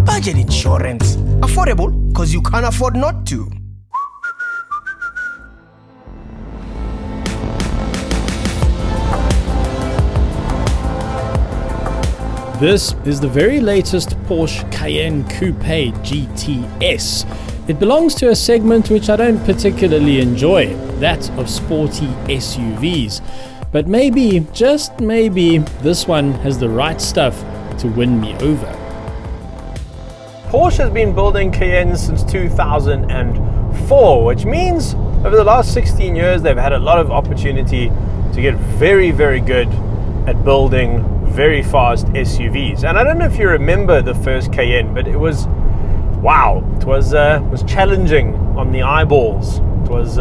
Budget insurance. Affordable because you can't afford not to. This is the very latest Porsche Cayenne Coupe GTS. It belongs to a segment which I don't particularly enjoy, that of sporty SUVs. But maybe, just maybe, this one has the right stuff to win me over. Porsche has been building Cayennes since 2004, which means over the last 16 years they've had a lot of opportunity to get very, very good at building very fast SUVs. And I don't know if you remember the first Cayenne, but it was, wow, it was challenging on the eyeballs. It was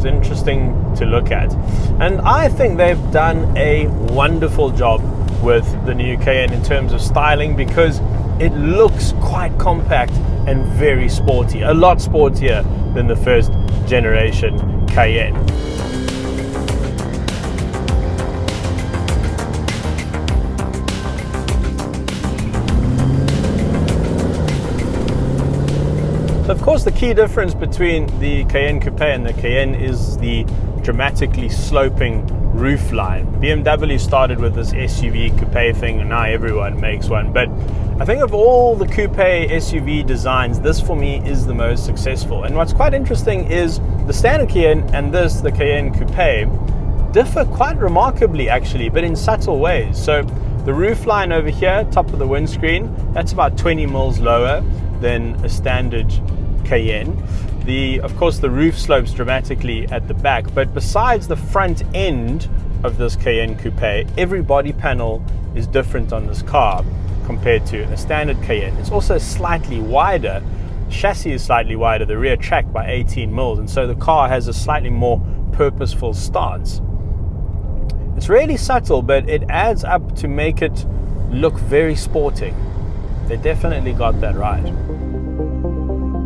interesting to look at. And I think they've done a wonderful job with the new Cayenne in terms of styling, because it looks quite compact and very sporty, a lot sportier than the first generation Cayenne. So of course the key difference between the Cayenne Coupe and the Cayenne is the dramatically sloping roof line. BMW started with this SUV coupe thing, and now everyone makes one. But I think of all the coupe SUV designs, this for me is the most successful. And what's quite interesting is the standard Cayenne and this, the Cayenne Coupe, differ quite remarkably actually, but in subtle ways. So the roof line over here, top of the windscreen, that's about 20 mils lower than a standard Cayenne. Of course, the roof slopes dramatically at the back, but besides the front end of this Cayenne Coupe, every body panel is different on this car compared to a standard Cayenne. It's also slightly wider. The chassis is slightly wider, the rear track by 18 mils, and so the car has a slightly more purposeful stance. It's really subtle, but it adds up to make it look very sporting. They definitely got that right.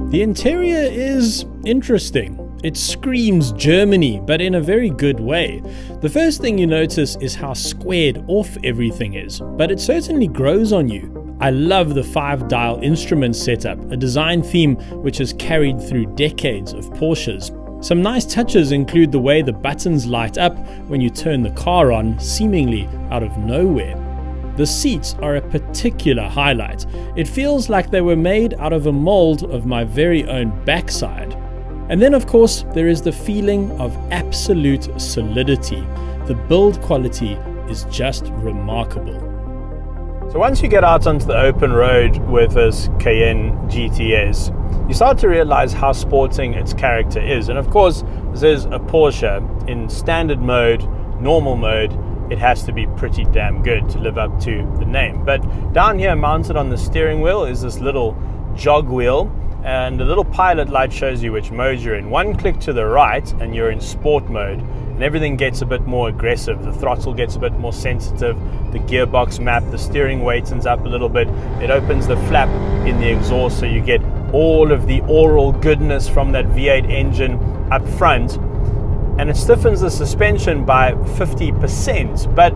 The interior is interesting. It screams Germany, but in a very good way. The first thing you notice is how squared off everything is, but it certainly grows on you. I love the 5-dial instrument setup, a design theme which has carried through decades of Porsches. Some nice touches include the way the buttons light up when you turn the car on, seemingly out of nowhere. The seats are a particular highlight. It feels like they were made out of a mold of my very own backside. And then of course there is the feeling of absolute solidity. The build quality is just remarkable. So once you get out onto the open road with this Cayenne GTS, you start to realize how sporting its character is. And of course, this is a Porsche. In standard mode, normal mode, it has to be pretty damn good to live up to the name. But down here, mounted on the steering wheel, is this little jog wheel, and the little pilot light shows you which mode you're in. One click to the right and you're in sport mode, and everything gets a bit more aggressive. The throttle gets a bit more sensitive, the gearbox map, the steering weightens up a little bit. It opens the flap in the exhaust so you get all of the oral goodness from that V8 engine up front. And it stiffens the suspension by 50%, but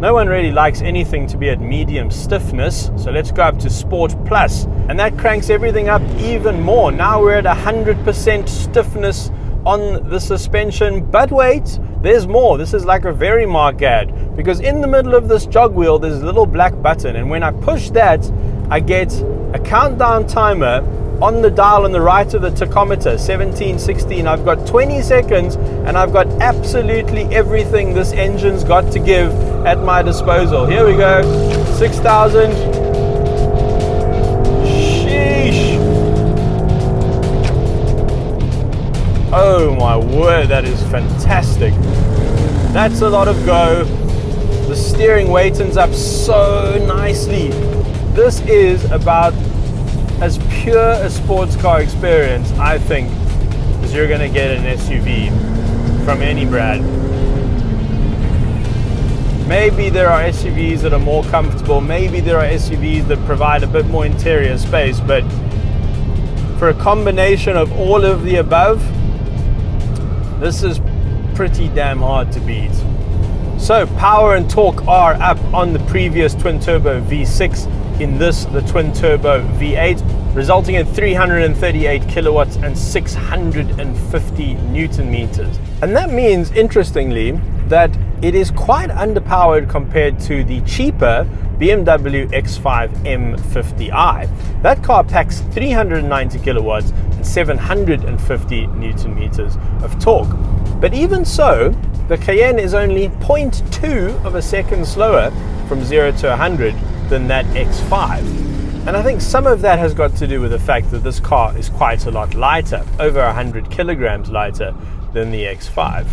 no one really likes anything to be at medium stiffness, so let's go up to Sport Plus, and that cranks everything up even more. Now we're at 100% stiffness on the suspension, but wait, there's more. This is like a very marked, because in the middle of this jog wheel there's a little black button, and when I push that, I get a countdown timer on the dial on the right of the tachometer, 17, 16, I've got 20 seconds, and I've got absolutely everything this engine's got to give at my disposal. Here we go, 6,000, sheesh. Oh my word, that is fantastic. That's a lot of go. The steering weightens up so nicely. This is about as pure a sports car experience, I think, as you're going to get an SUV from any brand. Maybe there are SUVs that are more comfortable, maybe there are SUVs that provide a bit more interior space, but for a combination of all of the above, this is pretty damn hard to beat. So power and torque are up on the previous twin turbo V6. in this, the twin-turbo V8, resulting in 338 kilowatts and 650 Newton meters. And that means, interestingly, that it is quite underpowered compared to the cheaper BMW X5 M50i. That car packs 390 kilowatts and 750 Newton meters of torque. But even so, the Cayenne is only 0.2 of a second slower from 0 to 100 than that X5. And I think some of that has got to do with the fact that this car is quite a lot lighter, over 100 kilograms lighter than the X5.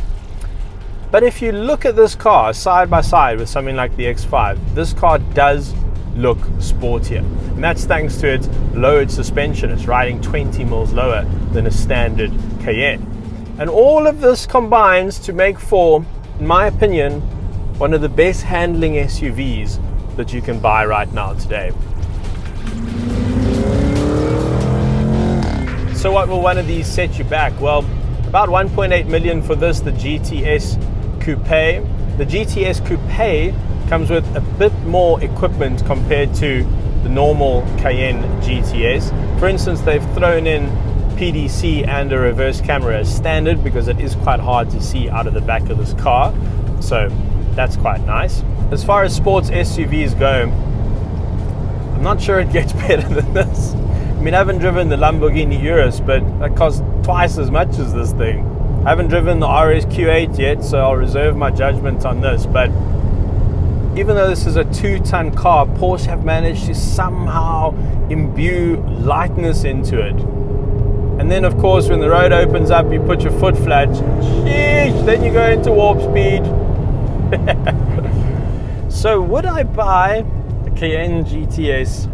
But if you look at this car side by side with something like the X5, this car does look sportier. And that's thanks to its lowered suspension. It's riding 20 mils lower than a standard Cayenne. And all of this combines to make for, in my opinion, one of the best handling SUVs that you can buy right now today. So what will one of these set you back? Well, about 1.8 million for this, the GTS Coupe. The GTS Coupe comes with a bit more equipment compared to the normal Cayenne GTS. For instance, they've thrown in PDC and a reverse camera as standard because it is quite hard to see out of the back of this car. So that's quite nice. As far as sports SUVs go, I'm not sure it gets better than this. I mean, I haven't driven the Lamborghini Urus, but that costs twice as much as this thing. I haven't driven the RS-Q8 yet, so I'll reserve my judgment on this. But even though this is a 2-ton car, Porsche have managed to somehow imbue lightness into it. And then, of course, when the road opens up, you put your foot flat, sheesh, then you go into warp speed. So would I buy a Cayenne GTS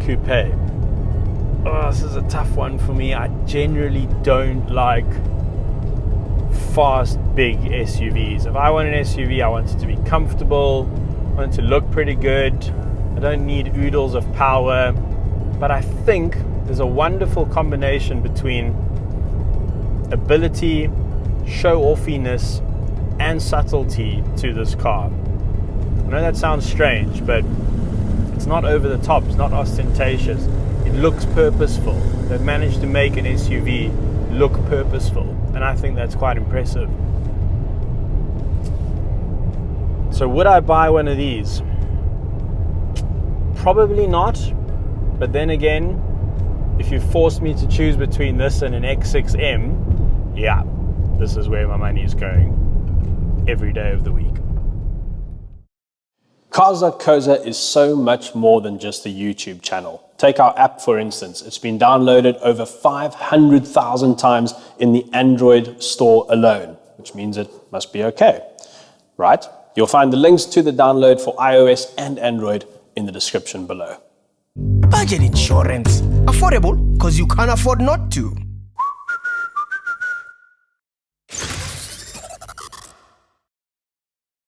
Coupe? Oh, this is a tough one for me. I generally don't like fast, big SUVs. If I want an SUV, I want it to be comfortable, I want it to look pretty good. I don't need oodles of power. But I think there's a wonderful combination between ability, show-offiness, and subtlety to this car. I know that sounds strange, but it's not over the top, it's not ostentatious. It looks purposeful. They've managed to make an SUV look purposeful, and I think that's quite impressive. So would I buy one of these? Probably not, but then again, if you forced me to choose between this and an X6M, yeah, this is where my money is going every day of the week. Cars.co.za is so much more than just a YouTube channel. Take our app, for instance. It's been downloaded over 500,000 times in the Android store alone, which means it must be okay, right? You'll find the links to the download for iOS and Android in the description below. Budget insurance. Affordable because you can't afford not to.